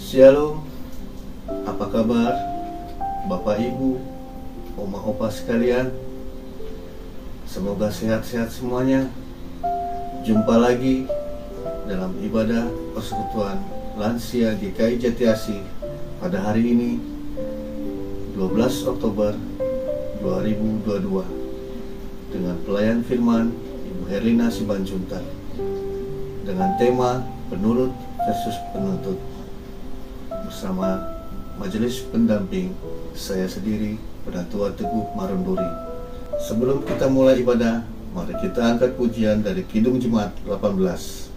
Shalom, apa kabar Bapak Ibu, Oma Opa sekalian? Semoga sehat-sehat semuanya. Jumpa lagi dalam ibadah persekutuan lansia GKI Jatiasih pada hari ini 12 Oktober 2022 dengan pelayan firman Ibu Herlina Simanjuntak dengan tema penurut versus penuntut bersama majelis pendamping saya sendiri, Penatua Teguh Marunduri. Sebelum kita mulai ibadah, mari kita angkat pujian dari Kidung Jemaat 18.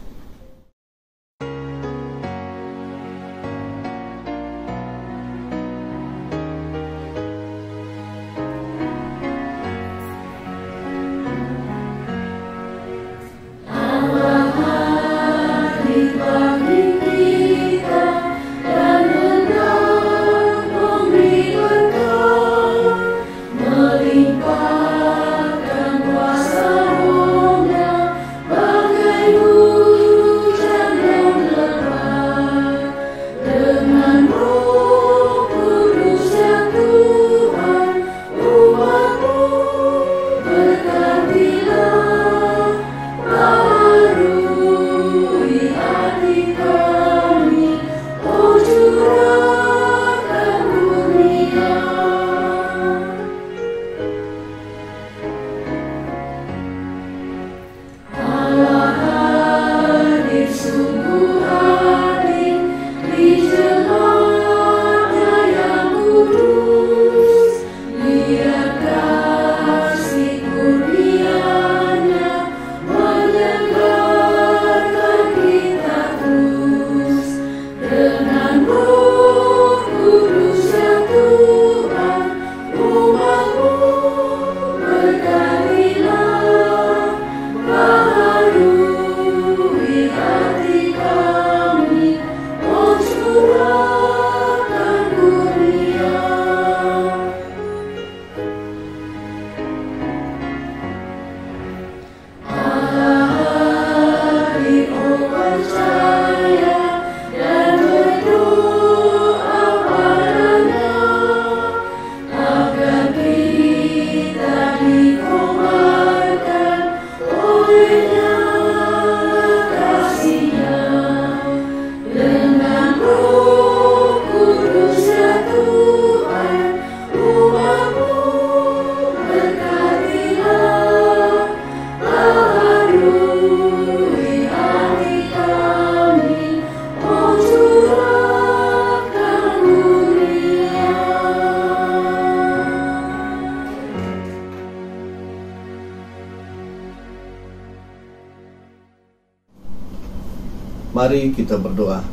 Mari kita berdoa.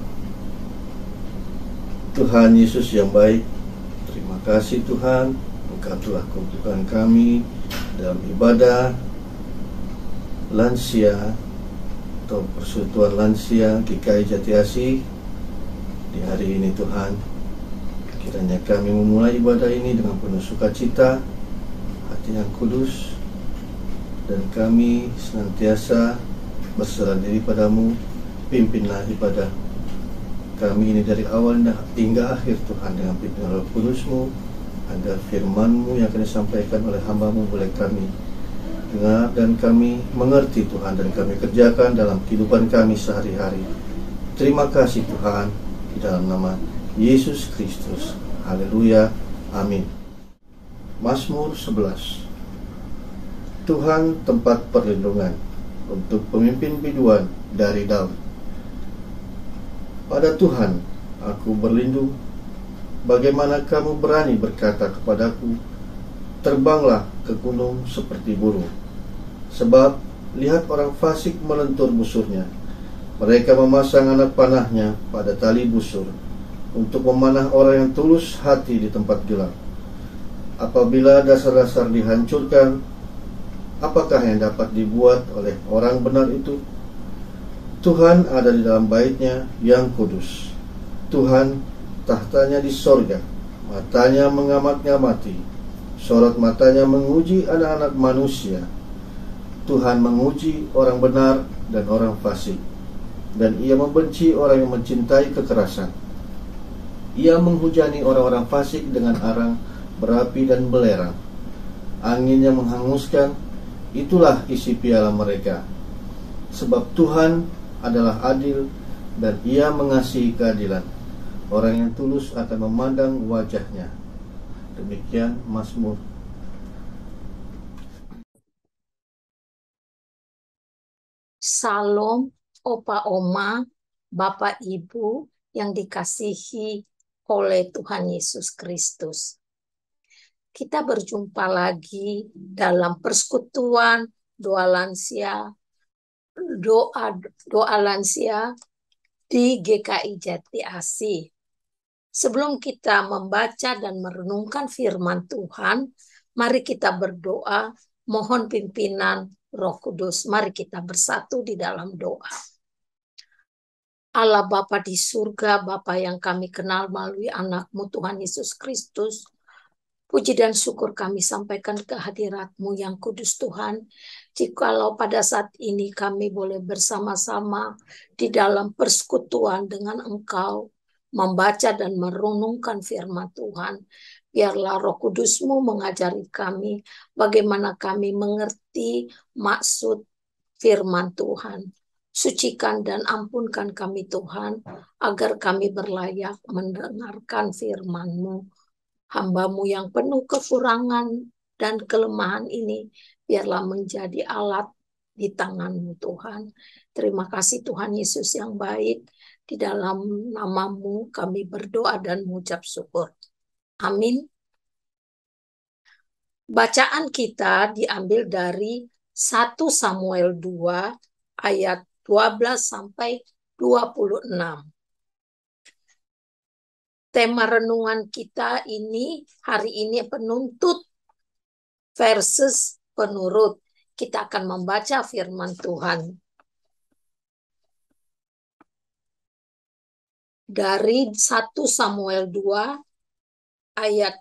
Tuhan Yesus yang baik, terima kasih Tuhan, Engkau telah kumpulkan kami dalam ibadah lansia atau persekutuan lansia GKI Jatiasih di hari ini Tuhan. Kiranya kami memulai ibadah ini dengan penuh sukacita, hati yang kudus, dan kami senantiasa berserah diri padamu. Pimpinlah ibadah kami ini dari awal hingga akhir Tuhan, dengan pimpinan Roh Kudus-Mu, agar firman-Mu yang akan disampaikan oleh hamba-Mu boleh kami dengar dan kami mengerti Tuhan, dan kami kerjakan dalam kehidupan kami sehari-hari. Terima kasih Tuhan, di dalam nama Yesus Kristus. Haleluya, amin. Mazmur 11. Tuhan tempat perlindungan untuk pemimpin biduan dari Daud. Pada Tuhan aku berlindung. Bagaimana kamu berani berkata kepadaku, terbanglah ke gunung seperti burung? Sebab lihat, orang fasik melentur busurnya. Mereka memasang anak panahnya pada tali busur, untuk memanah orang yang tulus hati di tempat gelap. Apabila dasar-dasar dihancurkan, apakah yang dapat dibuat oleh orang benar itu? Tuhan ada di dalam bait-Nya yang kudus. Tuhan tahtanya di sorga, matanya mengamat-ngamati, sorot matanya menguji anak-anak manusia. Tuhan menguji orang benar dan orang fasik, dan Ia membenci orang yang mencintai kekerasan. Ia menghujani orang-orang fasik dengan arang berapi dan belerang. Angin yang menghanguskan, itulah isi piala mereka. Sebab Tuhan adalah adil dan Ia mengasihi keadilan. Orang yang tulus akan memandang wajahnya. Demikian Mazmur. Salam, Opa Oma, Bapak Ibu yang dikasihi oleh Tuhan Yesus Kristus. Kita berjumpa lagi dalam persekutuan doa lansia di GKI Jati Asih. Sebelum kita membaca dan merenungkan firman Tuhan, mari kita berdoa, mohon pimpinan Roh Kudus. Mari kita bersatu di dalam doa. Allah Bapa di surga, Bapa yang kami kenal melalui anak-Mu Tuhan Yesus Kristus, puji dan syukur kami sampaikan ke hadirat-Mu yang kudus Tuhan. Jikalau pada saat ini kami boleh bersama-sama di dalam persekutuan dengan Engkau, membaca dan merenungkan firman Tuhan. Biarlah Roh Kudus-Mu mengajari kami bagaimana kami mengerti maksud firman Tuhan. Sucikan dan ampunkan kami Tuhan, agar kami berlayak mendengarkan firman-Mu. Hamba-Mu yang penuh kekurangan dan kelemahan ini, biarlah menjadi alat di tangan-Mu Tuhan. Terima kasih Tuhan Yesus yang baik. Di dalam nama-Mu kami berdoa dan mengucap syukur. Amin. Bacaan kita diambil dari 1 Samuel 2 ayat 12 sampai 26. Tema renungan kita ini hari ini penuntut versus penurut. Kita akan membaca firman Tuhan dari 1 Samuel 2 ayat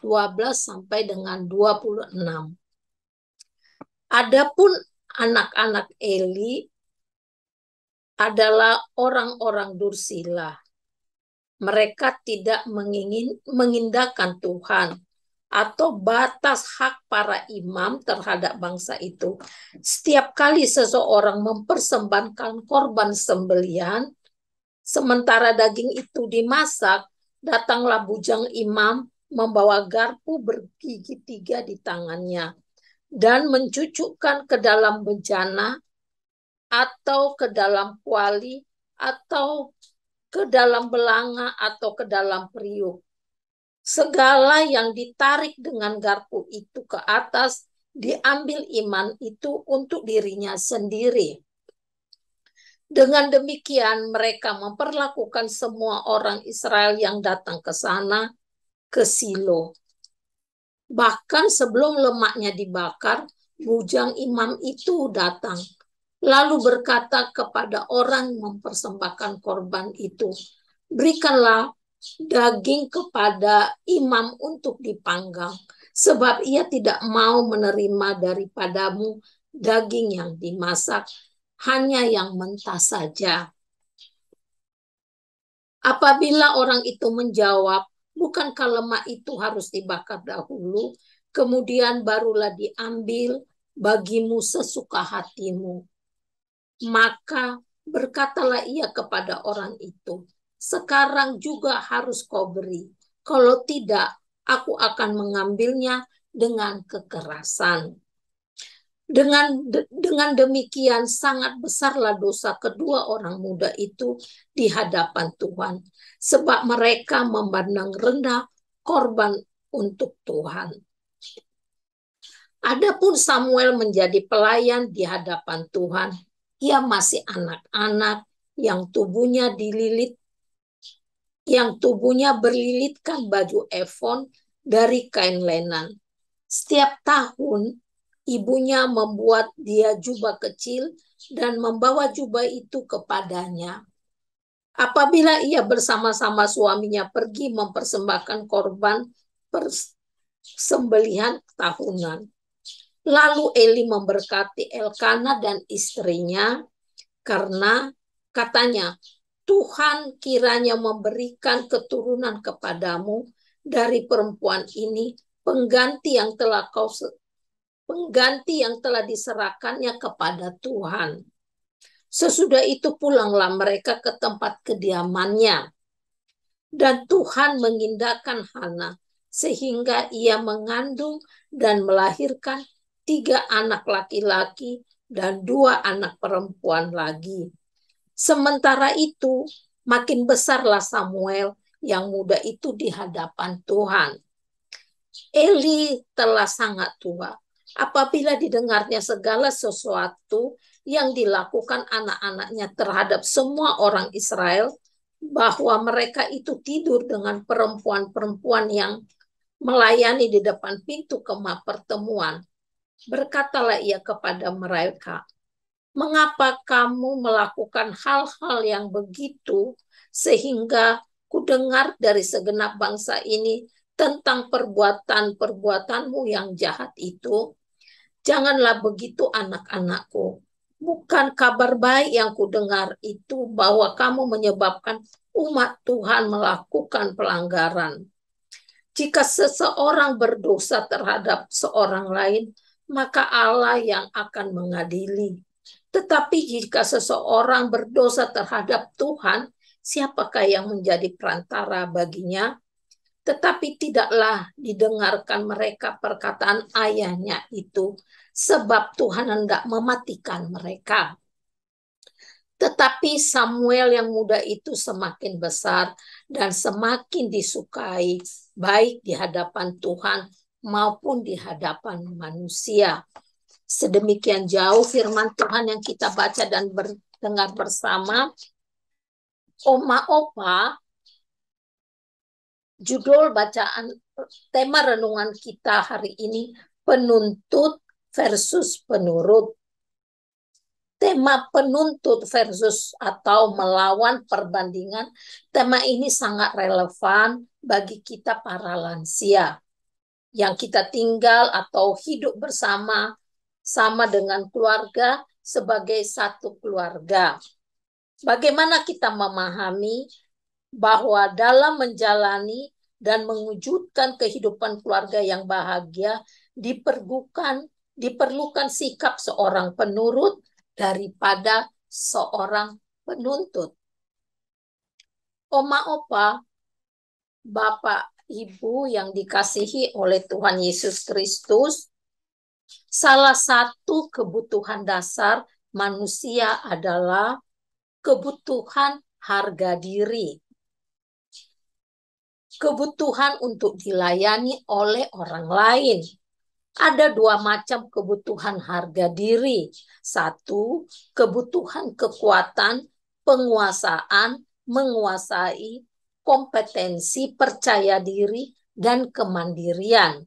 12 sampai dengan 26. Adapun anak-anak Eli adalah orang-orang dursila. Mereka tidak mengindahkan Tuhan atau batas hak para imam terhadap bangsa itu. Setiap kali seseorang mempersembahkan korban sembelihan, sementara daging itu dimasak, datanglah bujang imam membawa garpu bergigi 3 di tangannya dan mencucukkan ke dalam bejana atau ke dalam kuali atau ke dalam belanga atau ke dalam periuk. Segala yang ditarik dengan garpu itu ke atas diambil imam itu untuk dirinya sendiri. Dengan demikian mereka memperlakukan semua orang Israel yang datang ke sana, ke Silo. Bahkan sebelum lemaknya dibakar, bujang imam itu datang. Lalu berkata kepada orang yang mempersembahkan korban itu, berikanlah daging kepada imam untuk dipanggang, sebab ia tidak mau menerima daripadamu daging yang dimasak, hanya yang mentah saja. Apabila orang itu menjawab, bukankah lemak itu harus dibakar dahulu, kemudian barulah diambil bagimu sesuka hatimu. Maka berkatalah ia kepada orang itu, sekarang juga harus kau beri. Kalau tidak, aku akan mengambilnya dengan kekerasan. Dengan demikian sangat besarlah dosa kedua orang muda itu di hadapan Tuhan, sebab mereka memandang rendah korban untuk Tuhan. Adapun Samuel menjadi pelayan di hadapan Tuhan. Ia masih anak-anak yang tubuhnya berlilitkan baju efon dari kain lenan. Setiap tahun ibunya membuat dia jubah kecil dan membawa jubah itu kepadanya. Apabila ia bersama-sama suaminya pergi mempersembahkan korban persembelihan tahunan. Lalu Eli memberkati Elkana dan istrinya karena katanya, Tuhan kiranya memberikan keturunan kepadamu dari perempuan ini, pengganti yang telah diserahkannya kepada Tuhan. Sesudah itu pulanglah mereka ke tempat kediamannya. Dan Tuhan mengindahkan Hana sehingga ia mengandung dan melahirkan 3 anak laki-laki dan 2 anak perempuan lagi. Sementara itu, makin besarlah Samuel yang muda itu di hadapan Tuhan. Eli telah sangat tua. Apabila didengarnya segala sesuatu yang dilakukan anak-anaknya terhadap semua orang Israel, bahwa mereka itu tidur dengan perempuan-perempuan yang melayani di depan pintu kemah pertemuan. Berkatalah ia kepada mereka, "Mengapa kamu melakukan hal-hal yang begitu sehingga kudengar dari segenap bangsa ini tentang perbuatan-perbuatanmu yang jahat itu? Janganlah begitu anak-anakku. Bukan kabar baik yang kudengar itu bahwa kamu menyebabkan umat Tuhan melakukan pelanggaran. Jika seseorang berdosa terhadap seorang lain, maka Allah yang akan mengadili. Tetapi jika seseorang berdosa terhadap Tuhan, siapakah yang menjadi perantara baginya? Tetapi tidaklah didengarkan mereka perkataan ayahnya itu, sebab Tuhan hendak mematikan mereka. Tetapi Samuel yang muda itu semakin besar dan semakin disukai, baik di hadapan Tuhan maupun di hadapan manusia." Sedemikian jauh firman Tuhan yang kita baca dan dengar bersama. Oma Opa, judul bacaan tema renungan kita hari ini, penuntut versus penurut. Tema penuntut versus atau melawan perbandingan, tema ini sangat relevan bagi kita para lansia yang kita tinggal atau hidup bersama sama dengan keluarga sebagai satu keluarga. Bagaimana kita memahami bahwa dalam menjalani dan mewujudkan kehidupan keluarga yang bahagia diperlukan sikap seorang penurut daripada seorang penuntut. Oma Opa, Bapak Ibu yang dikasihi oleh Tuhan Yesus Kristus, salah satu kebutuhan dasar manusia adalah kebutuhan harga diri. Kebutuhan untuk dilayani oleh orang lain. Ada 2 macam kebutuhan harga diri. 1, kebutuhan kekuatan, penguasaan, menguasai, kompetensi, percaya diri, dan kemandirian.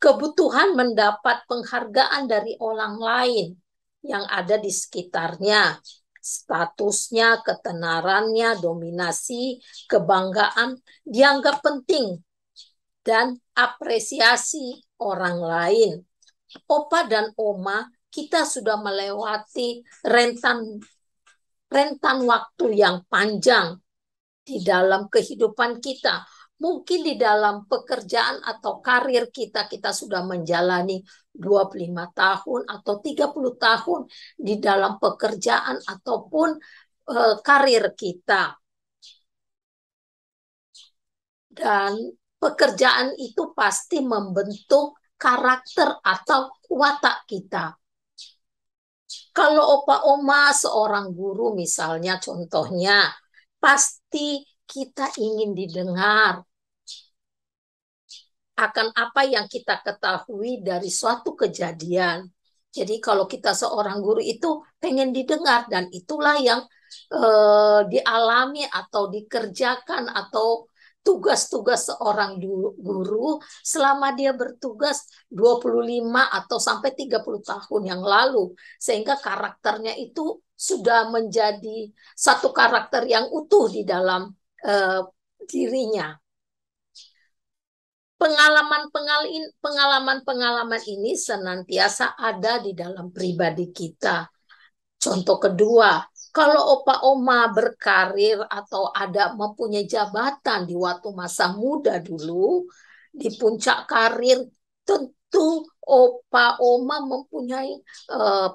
Kebutuhan mendapat penghargaan dari orang lain yang ada di sekitarnya. Statusnya, ketenarannya, dominasi, kebanggaan dianggap penting dan apresiasi orang lain. Opa dan Oma, kita sudah melewati rentan waktu yang panjang di dalam kehidupan kita. Mungkin di dalam pekerjaan atau karir kita sudah menjalani 25 tahun atau 30 tahun di dalam pekerjaan ataupun karir kita. Dan pekerjaan itu pasti membentuk karakter atau watak kita. Kalau Opa Oma seorang guru misalnya, contohnya, pasti kita ingin didengar akan apa yang kita ketahui dari suatu kejadian. Jadi kalau kita seorang guru itu pengen didengar, dan itulah yang dialami atau dikerjakan atau tugas-tugas seorang guru selama dia bertugas 25 atau sampai 30 tahun yang lalu, sehingga karakternya itu sudah menjadi satu karakter yang utuh di dalam dirinya. Pengalaman-pengalaman ini senantiasa ada di dalam pribadi kita. Contoh kedua, Kalau opa oma berkarir atau ada mempunyai jabatan di waktu masa muda dulu, di puncak karir, tentu opa oma mempunyai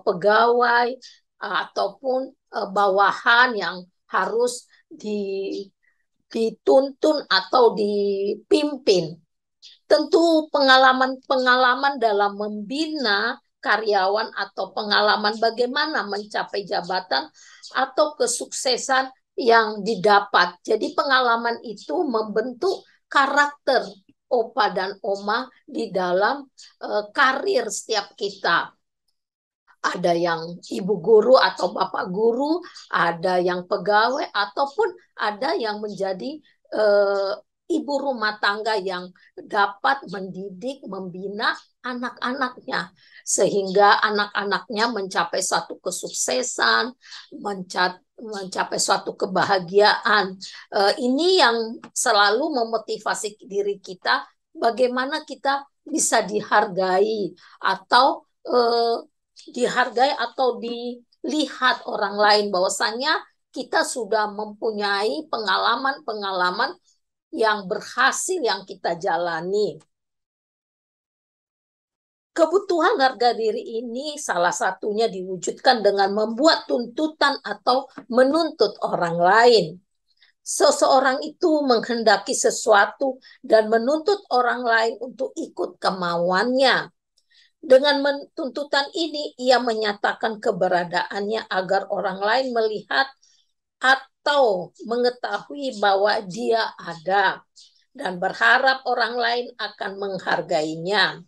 pegawai ataupun bawahan yang harus dituntun atau dipimpin. Tentu pengalaman-pengalaman dalam membina karyawan atau pengalaman bagaimana mencapai jabatan atau kesuksesan yang didapat. Jadi pengalaman itu membentuk karakter opa dan oma di dalam karir setiap kita. Ada yang ibu guru atau bapak guru, ada yang pegawai, ataupun ada yang menjadi ibu rumah tangga yang dapat mendidik, membina anak-anaknya, sehingga anak-anaknya mencapai suatu kesuksesan, mencapai suatu kebahagiaan. Ini yang selalu memotivasi diri kita, bagaimana kita bisa dihargai atau dihargai atau dilihat orang lain bahwasanya kita sudah mempunyai pengalaman-pengalaman yang berhasil yang kita jalani. Kebutuhan harga diri ini salah satunya diwujudkan dengan membuat tuntutan atau menuntut orang lain. Seseorang itu menghendaki sesuatu dan menuntut orang lain untuk ikut kemauannya. Dengan tuntutan ini, ia menyatakan keberadaannya agar orang lain melihat atau mengetahui bahwa dia ada dan berharap orang lain akan menghargainya.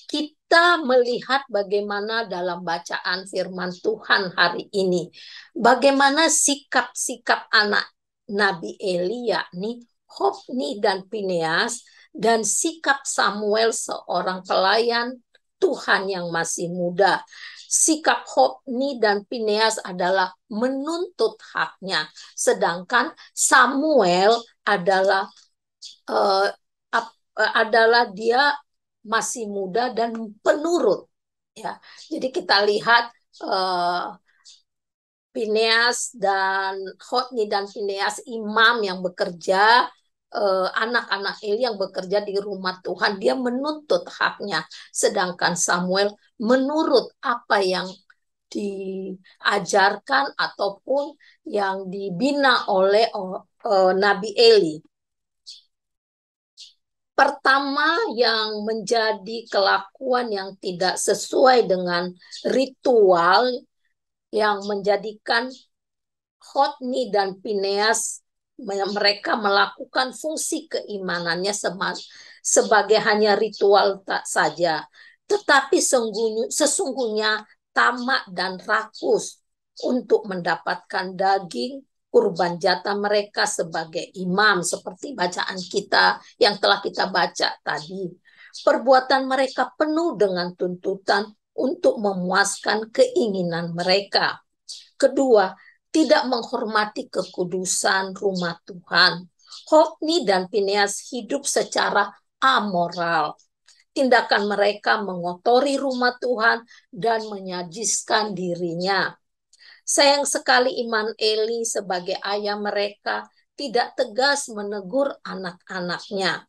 Kita melihat bagaimana dalam bacaan firman Tuhan hari ini, bagaimana sikap-sikap anak Nabi Eli, yakni Hofni dan Fineas, dan sikap Samuel, seorang pelayan Tuhan yang masih muda. Sikap Hofni dan Fineas adalah menuntut haknya, sedangkan Samuel adalah dia masih muda dan penurut. Ya, jadi kita lihat Fineas dan Hofni dan Fineas, imam yang bekerja, anak-anak Eli yang bekerja di rumah Tuhan, dia menuntut haknya, sedangkan Samuel menurut apa yang diajarkan ataupun yang dibina oleh Nabi Eli. Pertama, yang menjadi kelakuan yang tidak sesuai dengan ritual yang menjadikan Hofni dan Fineas, mereka melakukan fungsi keimanannya sebagai hanya ritual tak saja, tetapi sesungguhnya tamak dan rakus untuk mendapatkan daging kurban jatah mereka sebagai imam, seperti bacaan kita yang telah kita baca tadi. Perbuatan mereka penuh dengan tuntutan untuk memuaskan keinginan mereka. Kedua, tidak menghormati kekudusan rumah Tuhan. Hofni dan Fineas hidup secara amoral. Tindakan mereka mengotori rumah Tuhan dan menyajiskan dirinya. Sayang sekali iman Eli sebagai ayah mereka tidak tegas menegur anak-anaknya.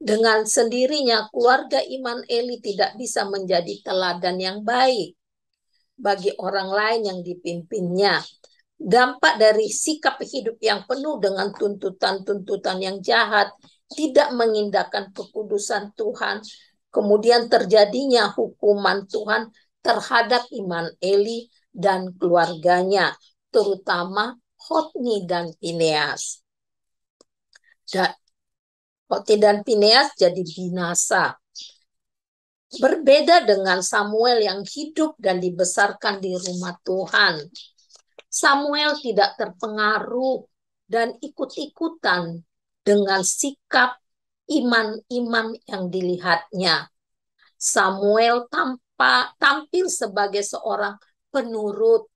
Dengan sendirinya, keluarga iman Eli tidak bisa menjadi teladan yang baik bagi orang lain yang dipimpinnya. Dampak dari sikap hidup yang penuh dengan tuntutan-tuntutan yang jahat, tidak mengindahkan kekudusan Tuhan, kemudian terjadinya hukuman Tuhan terhadap iman Eli dan keluarganya, terutama Hofni dan Fineas. Hofni dan Fineas jadi binasa. Berbeda dengan Samuel yang hidup dan dibesarkan di rumah Tuhan. Samuel tidak terpengaruh dan ikut-ikutan dengan sikap iman-iman yang dilihatnya. Samuel tampil sebagai seorang penurut,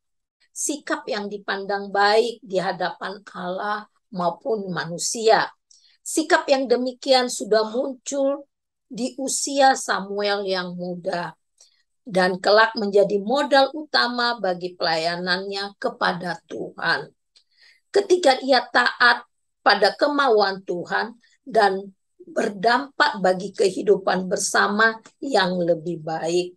sikap yang dipandang baik di hadapan Allah maupun manusia. Sikap yang demikian sudah muncul di usia Samuel yang muda. dan kelak menjadi modal utama bagi pelayanannya kepada Tuhan. Ketika ia taat pada kemauan Tuhan dan berdampak bagi kehidupan bersama yang lebih baik.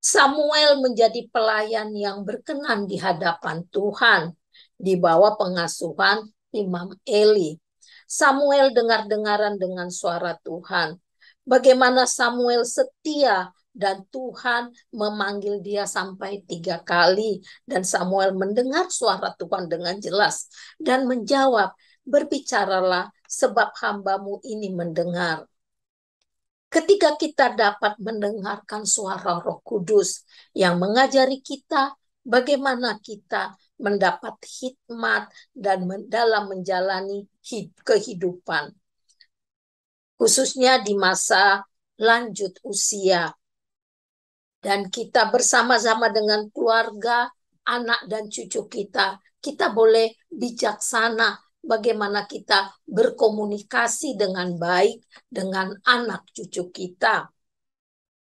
Samuel menjadi pelayan yang berkenan di hadapan Tuhan di bawah pengasuhan Imam Eli. Samuel dengar-dengaran dengan suara Tuhan. Bagaimana Samuel setia dan Tuhan memanggil dia sampai 3 kali. Dan Samuel mendengar suara Tuhan dengan jelas dan menjawab, berbicaralah sebab hambamu ini mendengar. Ketika kita dapat mendengarkan suara Roh Kudus yang mengajari kita bagaimana kita mendapat hikmat dan dalam menjalani kehidupan, khususnya di masa lanjut usia. Dan kita bersama-sama dengan keluarga, anak dan cucu kita boleh bijaksana bagaimana kita berkomunikasi dengan baik dengan anak cucu kita.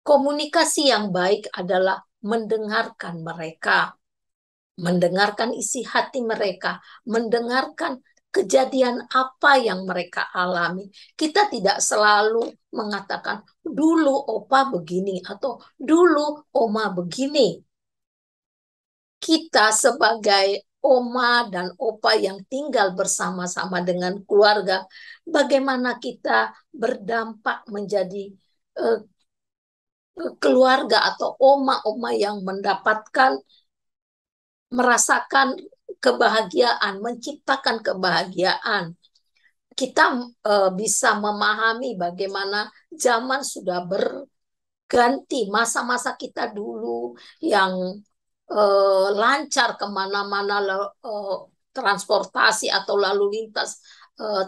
Komunikasi yang baik adalah mendengarkan mereka, mendengarkan isi hati mereka, mendengarkan kejadian apa yang mereka alami. Kita tidak selalu mengatakan, dulu opa begini, atau dulu oma begini. Kita sebagai oma dan opa yang tinggal bersama-sama dengan keluarga, bagaimana kita berdampak menjadi keluarga atau oma-oma yang merasakan kebahagiaan, menciptakan kebahagiaan. Kita bisa memahami bagaimana zaman sudah berganti. Masa-masa kita dulu yang lancar kemana-mana, transportasi atau lalu lintas,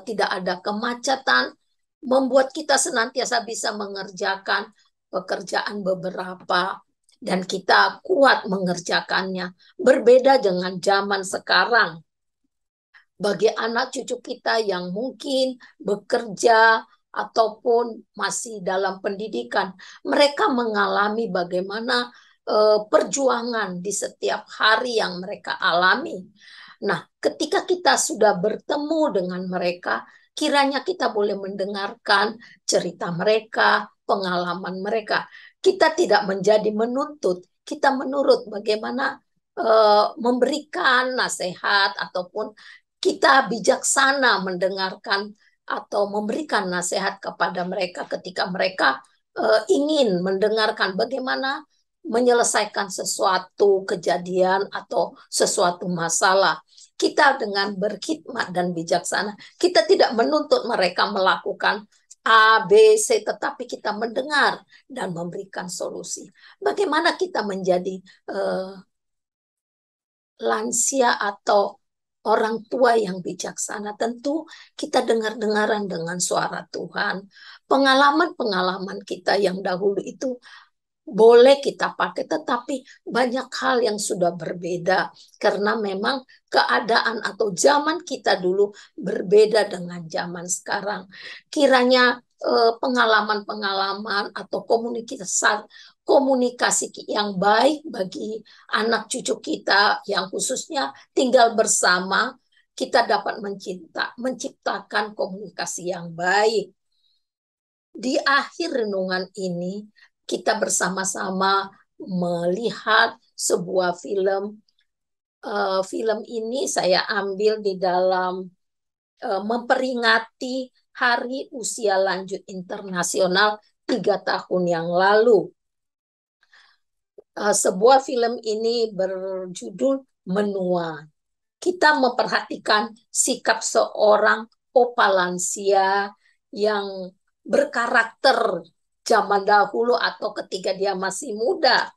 tidak ada kemacetan, membuat kita senantiasa bisa mengerjakan pekerjaan beberapa dan kita kuat mengerjakannya. Berbeda dengan zaman sekarang. Bagi anak cucu kita yang mungkin bekerja ataupun masih dalam pendidikan, mereka mengalami bagaimana perjuangan di setiap hari yang mereka alami. Nah, ketika kita sudah bertemu dengan mereka, kiranya kita boleh mendengarkan cerita mereka, pengalaman mereka. Kita tidak menjadi menuntut, kita menurut bagaimana memberikan nasihat ataupun kita bijaksana mendengarkan atau memberikan nasihat kepada mereka ketika mereka ingin mendengarkan bagaimana menyelesaikan sesuatu kejadian atau sesuatu masalah. Kita dengan berkhidmat dan bijaksana, kita tidak menuntut mereka melakukan A, B, C, tetapi kita mendengar dan memberikan solusi. Bagaimana kita menjadi lansia atau orang tua yang bijaksana? Tentu kita dengar-dengaran dengan suara Tuhan. Pengalaman-pengalaman kita yang dahulu itu boleh kita pakai, tetapi banyak hal yang sudah berbeda karena memang keadaan atau zaman kita dulu berbeda dengan zaman sekarang. Kiranya pengalaman-pengalaman atau komunikasi yang baik bagi anak cucu kita yang khususnya tinggal bersama, kita dapat menciptakan komunikasi yang baik. Di akhir renungan ini, kita bersama-sama melihat sebuah film. Film ini saya ambil di dalam memperingati Hari Usia Lanjut Internasional 3 tahun yang lalu. Sebuah film ini berjudul Menua. Kita memperhatikan sikap seorang opa lansia yang berkarakter zaman dahulu atau ketika dia masih muda.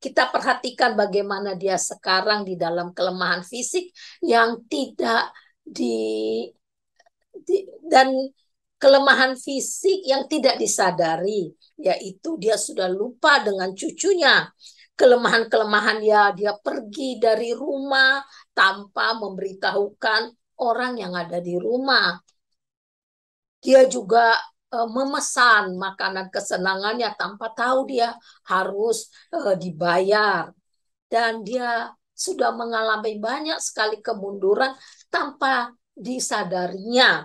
Kita perhatikan bagaimana dia sekarang di dalam kelemahan fisik yang tidak dan kelemahan fisik yang tidak disadari, yaitu dia sudah lupa dengan cucunya. Kelemahan-kelemahan dia pergi dari rumah tanpa memberitahukan orang yang ada di rumah. Dia juga memesan makanan kesenangannya tanpa tahu dia harus dibayar. Dan dia sudah mengalami banyak sekali kemunduran tanpa disadarinya.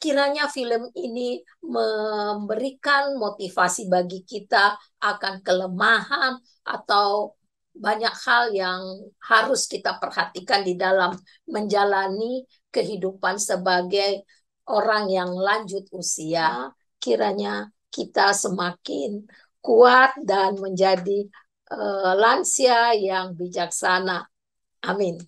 Kiranya film ini memberikan motivasi bagi kita akan kelemahan atau banyak hal yang harus kita perhatikan di dalam menjalani kehidupan sebagai orang yang lanjut usia. Kiranya kita semakin kuat dan menjadi lansia yang bijaksana. Amin.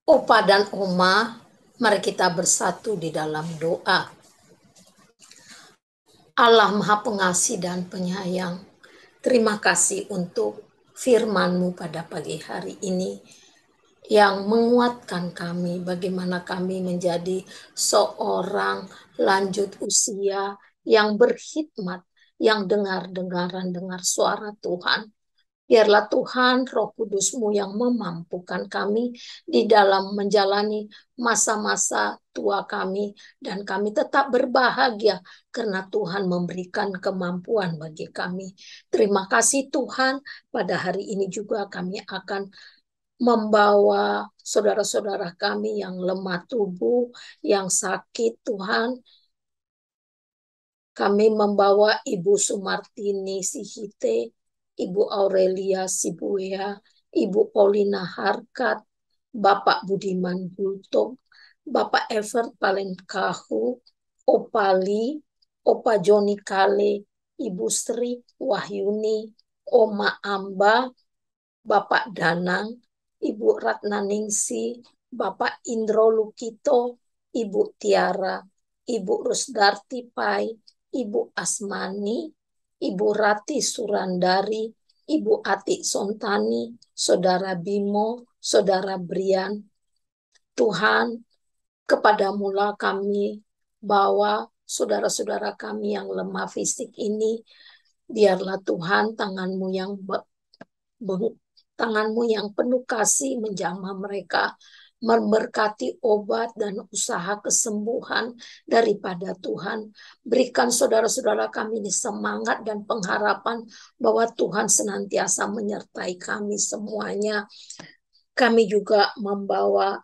Opa dan Oma, mari kita bersatu di dalam doa. Allah Maha Pengasih dan Penyayang, terima kasih untuk firman-Mu pada pagi hari ini yang menguatkan kami bagaimana kami menjadi seorang lanjut usia yang berkhidmat, yang dengar suara Tuhan. Biarlah Tuhan Roh Kudus-Mu yang memampukan kami di dalam menjalani masa-masa tua kami, dan kami tetap berbahagia karena Tuhan memberikan kemampuan bagi kami. Terima kasih Tuhan, pada hari ini juga kami akan membawa saudara-saudara kami yang lemah tubuh, yang sakit Tuhan. Kami membawa Ibu Sumartini Sihite, Ibu Aurelia Sibuya, Ibu Paulina Harkat, Bapak Budiman Bultog, Bapak Evert Palenkahu, Opali, Opa Joni Kale, Ibu Sri Wahyuni, Oma Amba, Bapak Danang, Ibu Ratna Ningsi, Bapak Indro Lukito, Ibu Tiara, Ibu Rusdarti Pai, Ibu Asmani, Ibu Rati Surandari, Ibu Ati Sontani, Saudara Bimo, Saudara Brian. Tuhan, kepadamu-lah kami bawa saudara-saudara kami yang lemah fisik ini. Biarlah Tuhan tanganmu yang penuh kasih menjamah mereka, memberkati obat dan usaha kesembuhan daripada Tuhan. Berikan saudara-saudara kami ini semangat dan pengharapan bahwa Tuhan senantiasa menyertai kami semuanya. Kami juga membawa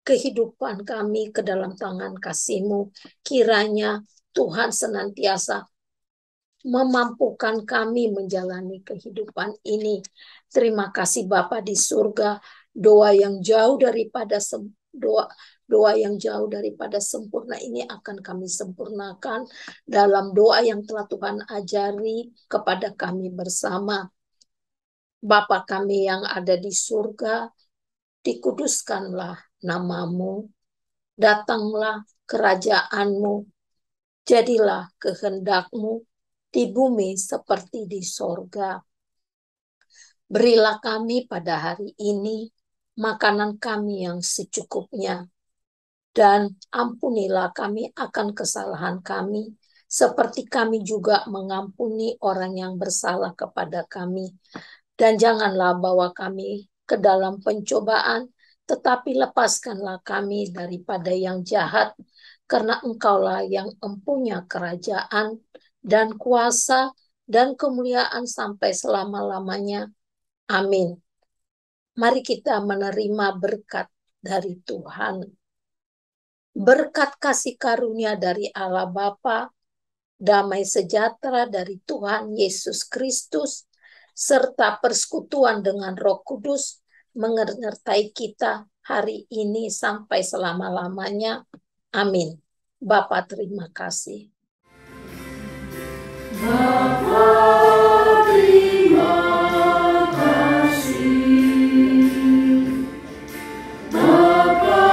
kehidupan kami ke dalam tangan kasih-Mu. Kiranya Tuhan senantiasa memampukan kami menjalani kehidupan ini. Terima kasih Bapa di surga. Doa yang jauh daripada sempurna ini akan kami sempurnakan dalam doa yang telah Tuhan ajari kepada kami bersama. Bapa kami yang ada di surga, dikuduskanlah nama-Mu, datanglah kerajaan-Mu, jadilah kehendak-Mu di bumi seperti di sorga. Berilah kami pada hari ini makanan kami yang secukupnya, dan ampunilah kami akan kesalahan kami, seperti kami juga mengampuni orang yang bersalah kepada kami. Dan janganlah bawa kami ke dalam pencobaan, tetapi lepaskanlah kami daripada yang jahat, karena Engkaulah yang empunya kerajaan dan kuasa dan kemuliaan sampai selama-lamanya. Amin. Mari kita menerima berkat dari Tuhan. Berkat kasih karunia dari Allah Bapa, damai sejahtera dari Tuhan Yesus Kristus, serta persekutuan dengan Roh Kudus menyertai kita hari ini sampai selama-lamanya. Amin. Bapa, terima kasih. Bapa, terima kasih. Bapa,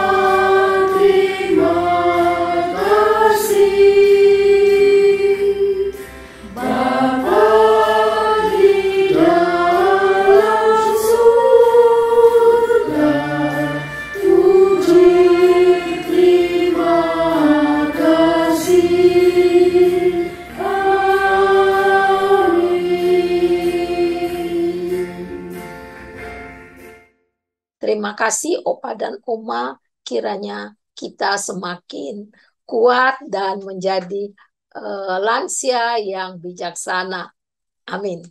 terima kasih. Bapa di dalam surga, puji terima kasih. Terima kasih Opa dan Oma, kiranya kita semakin kuat dan menjadi lansia yang bijaksana. Amin.